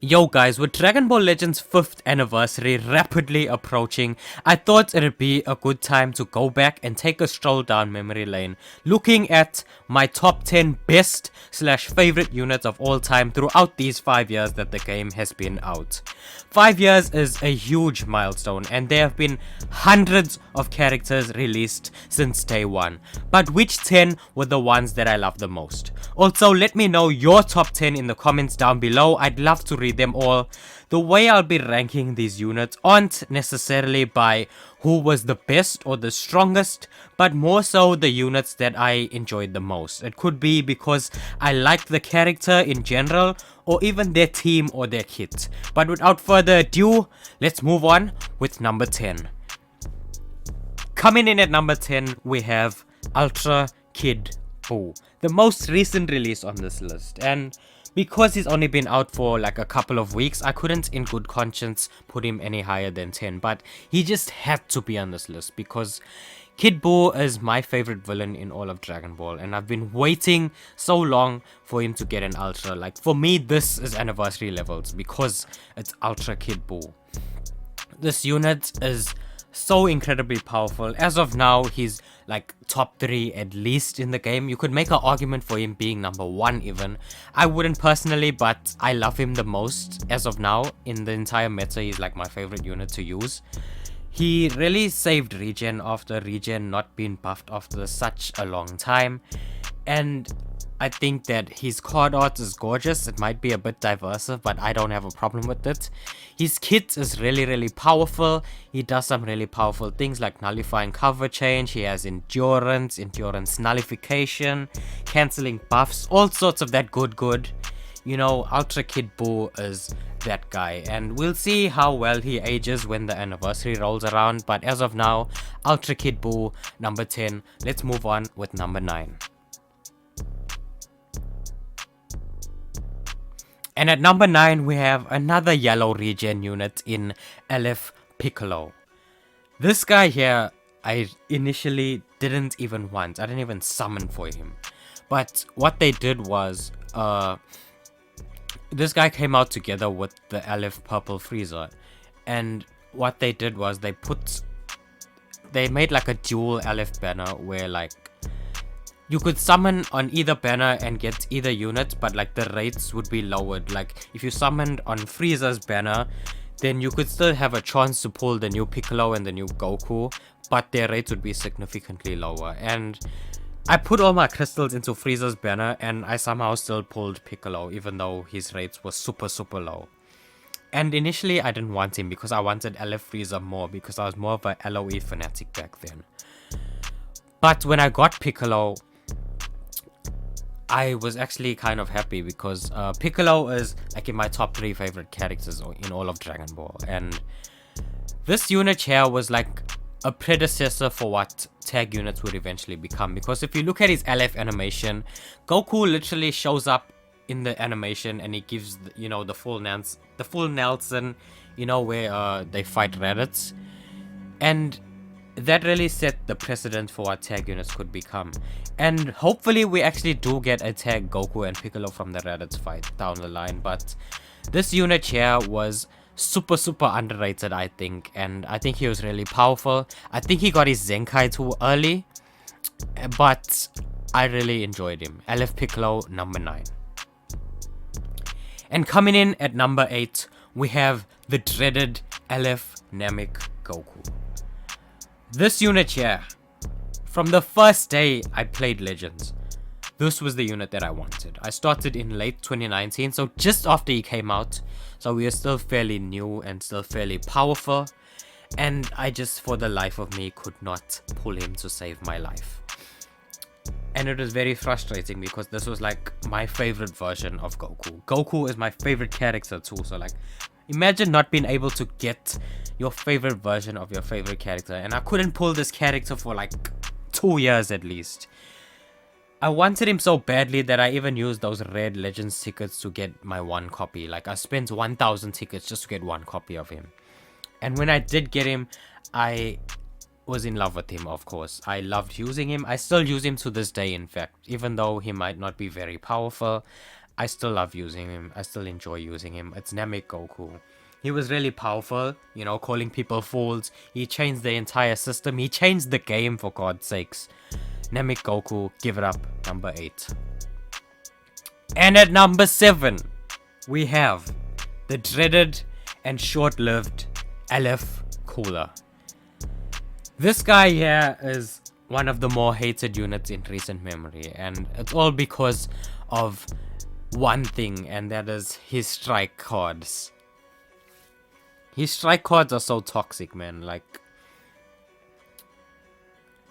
Yo guys, with Dragon Ball Legends 5th anniversary rapidly approaching, I thought it'd be a good time to go back and take a stroll down memory lane, looking at my top 10 best slash favorite units of all time throughout these 5 years that the game has been out. 5 years is a huge milestone and there have been hundreds of characters released since day 1, but which 10 were the ones that I love the most? Also, let me know your top 10 in the comments down below. I'd love to read them all. The way I'll be ranking these units aren't necessarily by who was the best or the strongest, but more so the units that I enjoyed the most. It could be because I liked the character in general, or even their team or their kit. But without further ado, let's move on with number 10. Coming in at number 10, we have Ultra Kid Buu, the most recent release on this list, and because he's only been out for like a couple of weeks, I couldn't in good conscience put him any higher than 10, but he just had to be on this list because Kid Buu is my favorite villain in all of Dragon Ball, and I've been waiting so long for him to get an Ultra. Like, for me, this is anniversary levels because it's Ultra Kid Buu. This unit is so incredibly powerful. As of now, he's like top 3 at least in the game. You could make an argument for him being number 1 even. I wouldn't personally, but I love him the most as of now. In the entire meta, he's like my favorite unit to use. He really saved Regen after Regen not being buffed after such a long time, and I think that his card art is gorgeous. It might be a bit diverse, but I don't have a problem with it. His kit is really powerful. He does some really powerful things like nullifying cover change. He has endurance nullification, cancelling buffs, all sorts of that good. You know, Ultra Kid Buu is that guy, and we'll see how well he ages when the anniversary rolls around. But as of now, Ultra Kid Buu, number 10. Let's move on with number 9. And at number 9, we have another yellow regen unit in Alif Piccolo. This guy here, I initially didn't even want. I didn't even summon for him. But what they did was, this guy came out together with the Alif Purple Freezer. And what they did was they made like a dual Alif banner where like you could summon on either banner and get either unit, but like the rates would be lowered. Like if you summoned on Frieza's banner, then you could still have a chance to pull the new Piccolo and the new Goku, but their rates would be significantly lower. And I put all my crystals into Frieza's banner and I somehow still pulled Piccolo, even though his rates were super low. And initially I didn't want him because I wanted Alif Frieza more, because I was more of a LOE fanatic back then. But when I got Piccolo, I was actually kind of happy because Piccolo is like in my top 3 favorite characters in all of Dragon Ball, and this unit here was like a predecessor for what tag units would eventually become. Because if you look at his Alif animation, Goku literally shows up in the animation and he gives the full Nelson, where they fight Raditz, and that really set the precedent for what tag units could become. And hopefully we actually do get a tag Goku and Piccolo from the Raditz fight down the line. But this unit here was super underrated, I think, and I think he was really powerful. I think he got his Zenkai too early, but I really enjoyed him. Alif Piccolo, number 9. And coming in at number 8, we have the dreaded Alif Namek Goku. This unit here, from the first day I played Legends, this was the unit that I wanted. I started in late 2019, so just after he came out, so we are still fairly new and still fairly powerful, and I just, for the life of me, could not pull him to save my life. And it was very frustrating because this was like my favorite version of Goku. Goku is my favorite character too, so like, imagine not being able to get your favorite version of your favorite character, and I couldn't pull this character for like 2 years at least. I wanted him so badly that I even used those red Legends tickets to get my 1 copy. Like I spent 1,000 tickets just to get 1 copy of him. And when I did get him, I was in love with him, of course. I loved using him. I still use him to this day, in fact. Even though he might not be very powerful, I still love using him. I still enjoy using him. It's Namek Goku. He was really powerful, you know, calling people fools. He changed the entire system. He changed the game, for God's sakes. Namek Goku, give it up, number 8. And at number 7, we have the dreaded and short-lived Alif Cooler. This guy here is one of the more hated units in recent memory, and it's all because of one thing, and that is his strike cards. His strike cards are so toxic, man. Like,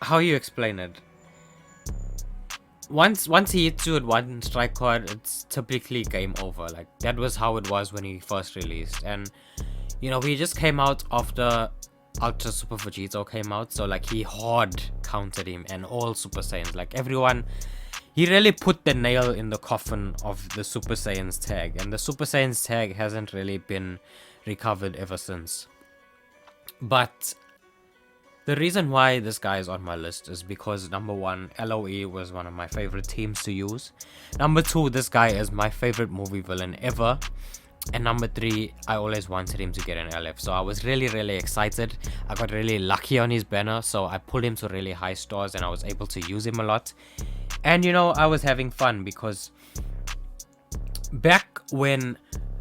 how you explain it? Once he hits you with one strike card, it's typically game over. Like, that was how it was when he first released. And, you know, he just came out after Ultra Super Vegeta came out. So, like, he hard countered him and all Super Saiyans. Like, everyone, he really put the nail in the coffin of the Super Saiyans tag. And the Super Saiyans tag hasn't really been recovered ever since. But the reason why this guy is on my list is because number 1, LOE was one of my favorite teams to use. Number 2, this guy is my favorite movie villain ever. And number 3, I always wanted him to get an Elif. So I was really excited. I got really lucky on his banner, so I pulled him to really high stars and I was able to use him a lot. And you know, I was having fun because back when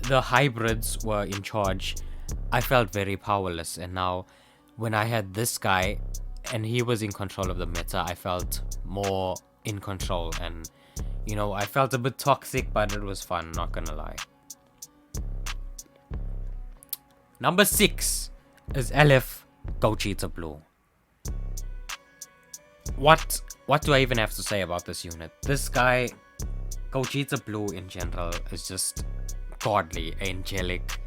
the hybrids were in charge, I felt very powerless, and now when I had this guy and he was in control of the meta, I felt more in control, and you know, I felt a bit toxic, but it was fun, not gonna lie. Number 6 is Alif Gogeta Blue. What do I even have to say about this unit? This guy, Gogeta Blue in general, is just godly, angelic.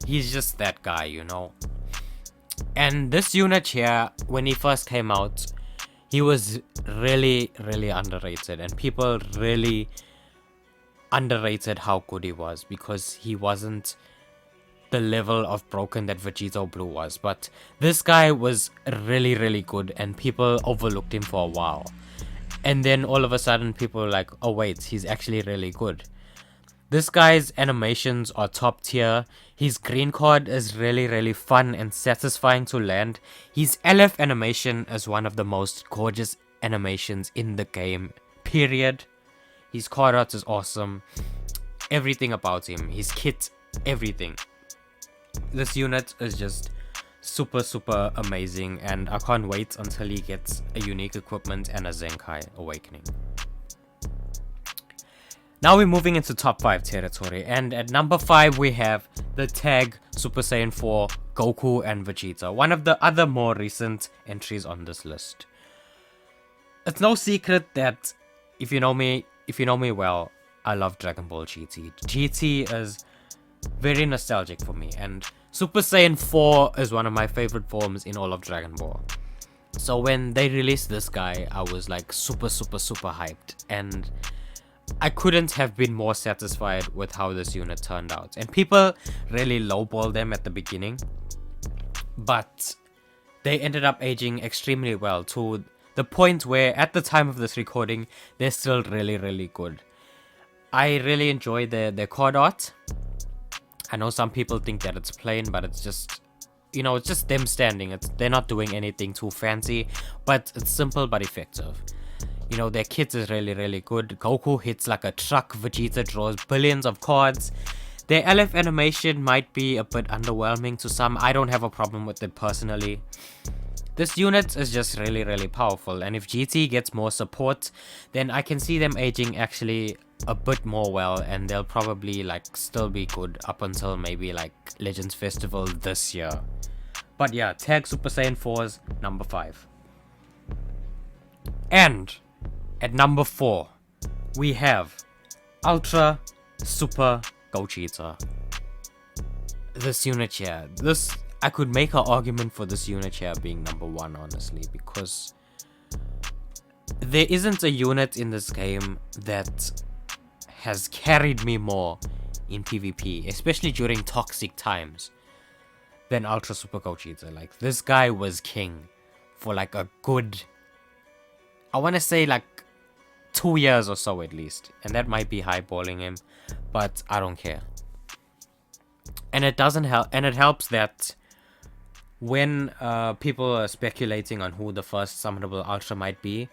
He's just that guy, you know. And this unit here, when he first came out, he was really underrated, and people really underrated how good he was because he wasn't the level of broken that Vegeta Blue was. But this guy was really good, and people overlooked him for a while. And then all of a sudden people were like, oh wait, he's actually really good. This guy's animations are top tier. His green card is really fun and satisfying to land. His Elif animation is one of the most gorgeous animations in the game, period. His card art is awesome. Everything about him, his kit, everything. This unit is just super amazing, and I can't wait until he gets a unique equipment and a Zenkai awakening. Now we're moving into top 5 territory, and at number 5 we have the tag Super Saiyan 4 Goku and Vegeta, one of the other more recent entries on this list. It's no secret that if you know me well, I love Dragon Ball GT. GT is very nostalgic for me, and Super Saiyan 4 is one of my favorite forms in all of Dragon Ball. So when they released this guy, I was like super hyped, and I couldn't have been more satisfied with how this unit turned out. And people really lowballed them at the beginning, but they ended up aging extremely well to the point where at the time of this recording, they're still really good. I really enjoy their card art. I know some people think that it's plain, but it's just, you know, it's just them standing. They're not doing anything too fancy, but it's simple but effective. You know, their kit is really good. Goku hits like a truck. Vegeta draws billions of cards. Their Elif animation might be a bit underwhelming to some. I don't have a problem with it personally. This unit is just really powerful, and if GT gets more support, then I can see them aging actually a bit more well, and they'll probably like still be good up until maybe like Legends Festival this year. But yeah, tag Super Saiyan 4's number 5. And at number 4, we have Ultra Super Gogeta. This unit here, I could make an argument for this unit here being number 1, honestly, because there isn't a unit in this game that has carried me more in PvP, especially during toxic times, than Ultra Super Gogeta. Like, this guy was king for like a good, I want to say like 2 years or so at least. And that might be highballing him, but I don't care. And it doesn't help, and it helps that when people are speculating on who the first summonable Ultra might be,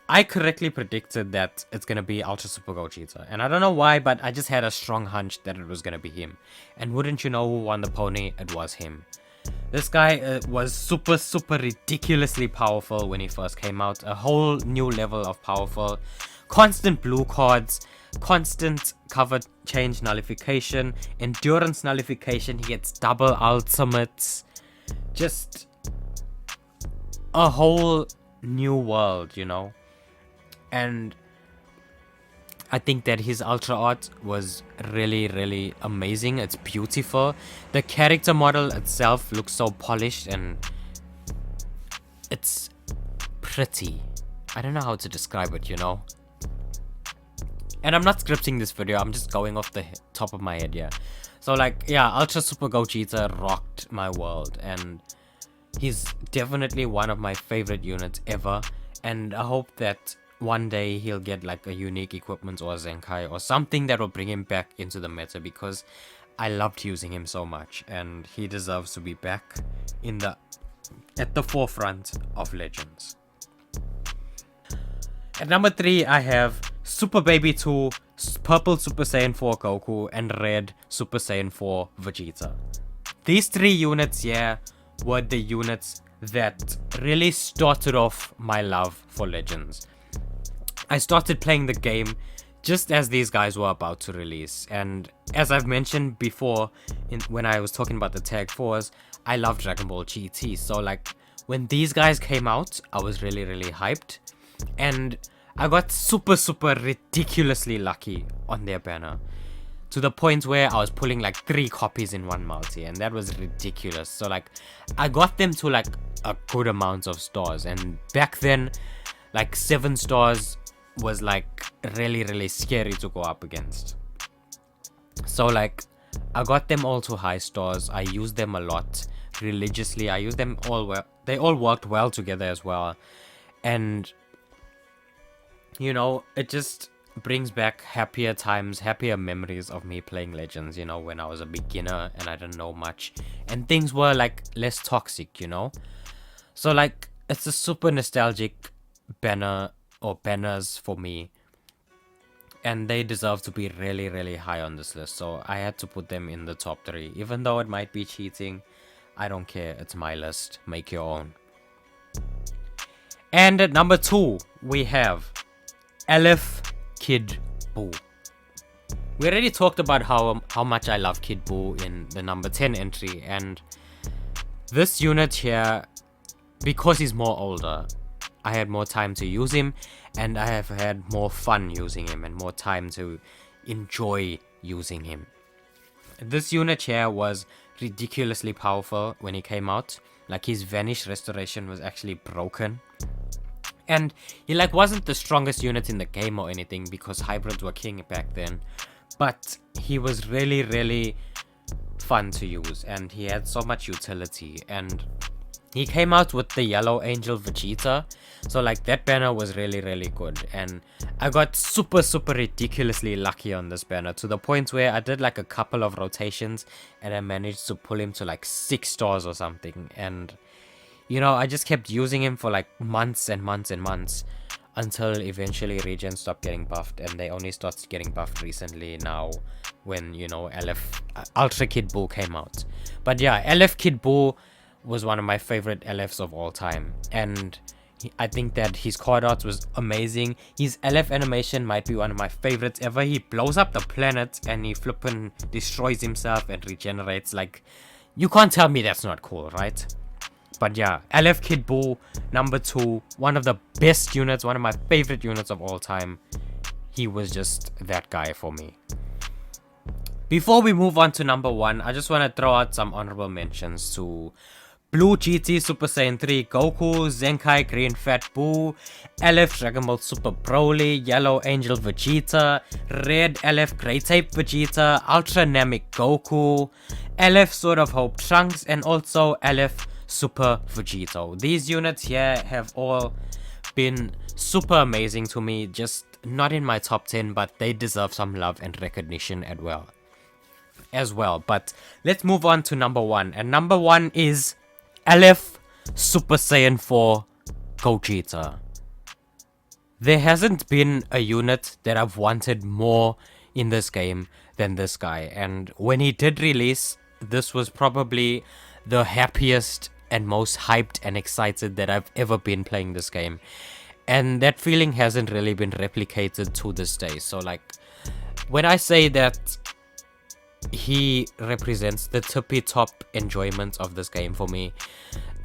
I correctly predicted that it's gonna be Ultra Super Gogeta. And I don't know why, but I just had a strong hunch that it was gonna be him. And wouldn't you know who won the pony? It was him. This guy was super ridiculously powerful when he first came out. A whole new level of powerful. Constant blue cards, constant cover change nullification, endurance nullification. He gets double ultimates. Just a whole new world, you know. And I think that his Ultra art was really amazing. It's beautiful. The character model itself looks so polished and it's pretty. I don't know how to describe it, you know. And I'm not scripting this video, I'm just going off the top of my head, yeah. So like, yeah, Ultra Super Gogeta rocked my world, and he's definitely one of my favorite units ever. And I hope that one day he'll get like a unique equipment or a Zenkai or something that will bring him back into the meta, because I loved using him so much and he deserves to be back at the forefront of Legends. At number 3 I have Super Baby 2, Purple Super Saiyan 4 Goku, and Red Super Saiyan 4 Vegeta. These 3 units here were the units that really started off my love for Legends. I started playing the game just as these guys were about to release, and as I've mentioned before when I was talking about the Tag 4s, I love Dragon Ball GT, so like when these guys came out I was really hyped, and I got super ridiculously lucky on their banner, to the point where I was pulling like 3 copies in one multi, and that was ridiculous. So like I got them to like a good amount of stars, and back then like 7 stars was like really scary to go up against. So like I got them all to high stars. I used them a lot religiously. I used them all well. They all worked well together as well, and you know, it just brings back happier times, happier memories of me playing Legends, you know, when I was a beginner and I didn't know much and things were like less toxic, you know. So like it's a super nostalgic banner or banners for me, and they deserve to be really high on this list, so I had to put them in the top 3. Even though it might be cheating, I don't care, it's my list, make your own. And at number 2 we have Alif Kid Buu. We already talked about how much I love Kid Buu in the number 10 entry, and this unit here, because he's more older, I had more time to use him, and I have had more fun using him and more time to enjoy using him. This unit here was ridiculously powerful when he came out. Like his Vanish Restoration was actually broken, and he like wasn't the strongest unit in the game or anything, because hybrids were king back then, but he was really fun to use and he had so much utility. And he came out with the Yellow Angel Vegeta, so like that banner was really good, and I got super ridiculously lucky on this banner, to the point where I did like a couple of rotations and I managed to pull him to like 6 stars or something. And you know, I just kept using him for like months and months until eventually Regen stopped getting buffed, and they only started getting buffed recently now when, you know, Ultra Kid Buu came out. But yeah, Alif Kid Buu was one of my favorite LFs of all time, and I think that his card art was amazing. His LF animation might be one of my favorites ever. He blows up the planet and he flippin' destroys himself and regenerates. Like, you can't tell me that's not cool, right? But yeah, Alif Kid Buu, number 2, one of the best units, one of my favorite units of all time. He was just that guy for me. Before we move on to number 1, I just want to throw out some honorable mentions to Blue GT Super Saiyan 3 Goku, Zenkai Green Fat Buu, Alif Dragon Ball Super Broly, Yellow Angel Vegeta, Red Alif Great Ape Vegeta, Ultra Namek Goku, Alif Sword of Hope Trunks, and also Alif Super Vegito. These units here have all been super amazing to me, just not in my top 10, but they deserve some love and recognition as well. But let's move on to number 1, and number 1 is Alif Super Saiyan 4 Gogeta. There hasn't been a unit that I've wanted more in this game than this guy, and when he did release, this was probably the happiest and most hyped and excited that I've ever been playing this game, and that feeling hasn't really been replicated to this day. So like, when I say that he represents the tippy top enjoyment of this game for me,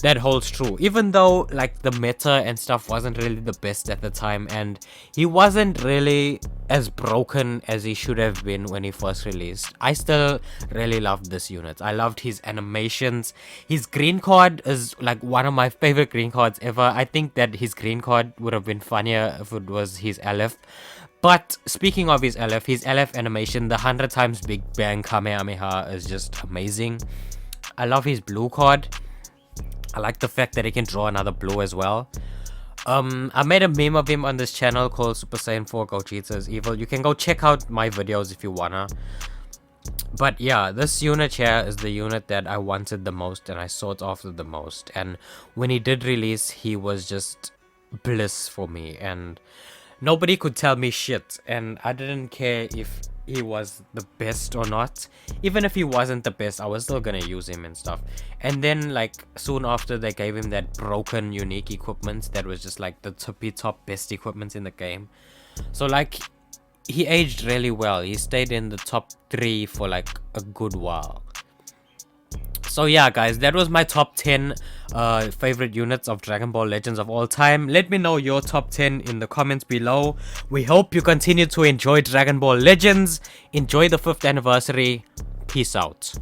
that holds true. Even though like the meta and stuff wasn't really the best at the time, and he wasn't really as broken as he should have been when he first released, I still really loved this unit. I loved his animations. His green card is like one of my favorite green cards ever. I think that his green card would have been funnier if it was his Alif. But speaking of his Alif animation, the 100 times Big Bang Kamehameha is just amazing. I love his blue card. I like the fact that he can draw another blue as well. I made a meme of him on this channel called Super Saiyan 4 Gogeta is Evil. You can go check out my videos if you wanna. But yeah, this unit here is the unit that I wanted the most and I sought after the most. And when he did release, he was just bliss for me. And nobody could tell me shit. And I didn't care if he was the best or not. Even if he wasn't the best, I was still gonna use him and stuff. And then like soon after, they gave him that broken unique equipment that was just like the tippy top best equipment in the game. So like, he aged really well. He stayed in the top 3 for like a good while. So yeah guys, that was my top 10 favorite units of Dragon Ball Legends of all time. Let me know your top 10 in the comments below. We hope you continue to enjoy Dragon Ball Legends. Enjoy the 5th anniversary. Peace out.